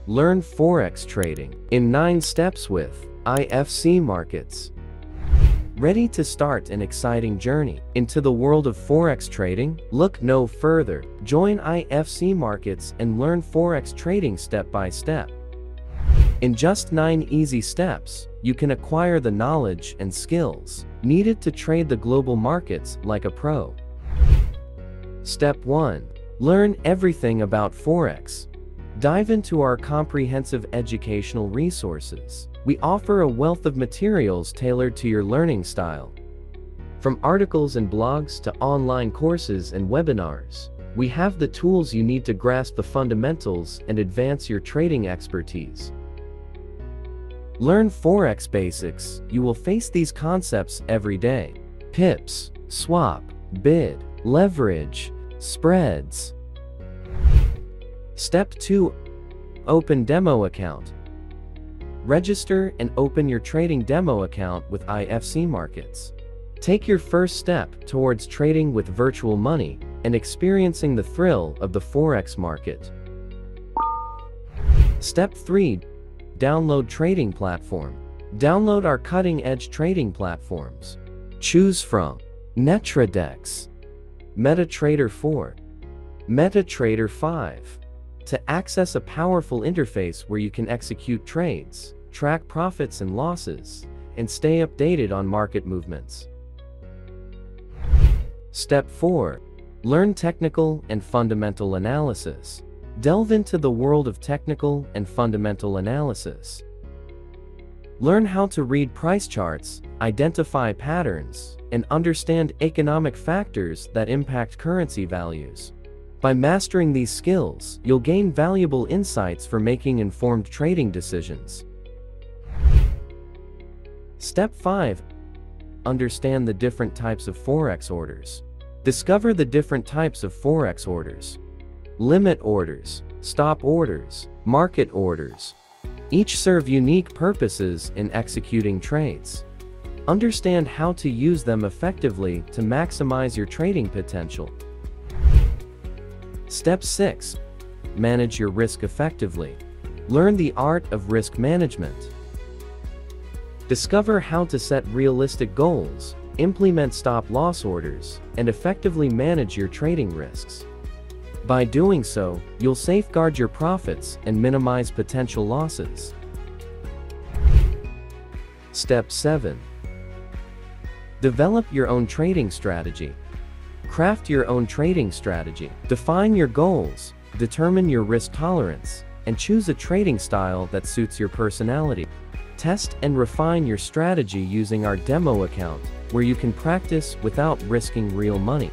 Learn Forex trading in 9 steps with IFC Markets. Ready to start an exciting journey into the world of Forex trading? Look no further. Join IFC Markets and learn Forex trading step by step. In just 9 easy steps, you can acquire the knowledge and skills needed to trade the global markets like a pro. Step 1. Learn everything about Forex. Dive into our comprehensive educational resources. We offer a wealth of materials tailored to your learning style. From articles and blogs to online courses and webinars, we have the tools you need to grasp the fundamentals and advance your trading expertise. Learn Forex basics. You will face these concepts every day. Pips, swap, bid, leverage, spreads. Step 2. Open demo account. Register and open your trading demo account with IFC Markets. Take your first step towards trading with virtual money and experiencing the thrill of the Forex market. Step 3. Download trading platform. Download our cutting-edge trading platforms. Choose from NetraDex, MetaTrader 4, MetaTrader 5. To access a powerful interface where you can execute trades, track profits and losses, and stay updated on market movements. Step 4. Learn technical and fundamental analysis. Delve into the world of technical and fundamental analysis. Learn how to read price charts, identify patterns, and understand economic factors that impact currency values. By mastering these skills, you'll gain valuable insights for making informed trading decisions. Step 5. Understand the different types of Forex orders. Discover the different types of Forex orders. Limit orders, stop orders, market orders. Each serve unique purposes in executing trades. Understand how to use them effectively to maximize your trading potential. Step 6. Manage your risk effectively. Learn the art of risk management. Discover how to set realistic goals, implement stop-loss orders, and effectively manage your trading risks. By doing so, you'll safeguard your profits and minimize potential losses. Step 7. Develop your own trading strategy. Craft your own trading strategy. Define your goals, determine your risk tolerance, and choose a trading style that suits your personality. Test and refine your strategy using our demo account, where you can practice without risking real money.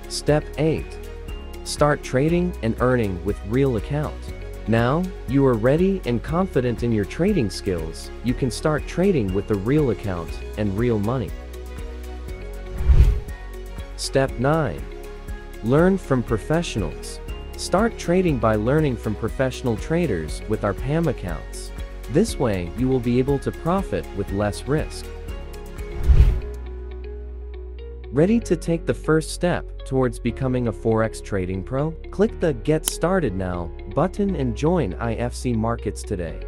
Step 8. Start trading and earning with real account. Now, you are ready and confident in your trading skills, you can start trading with the real account and real money. Step 9. Learn from professionals. Start trading by learning from professional traders with our PAMM accounts. This way, you will be able to profit with less risk. Ready to take the first step towards becoming a Forex trading pro? Click the Get Started Now button and join IFC Markets today.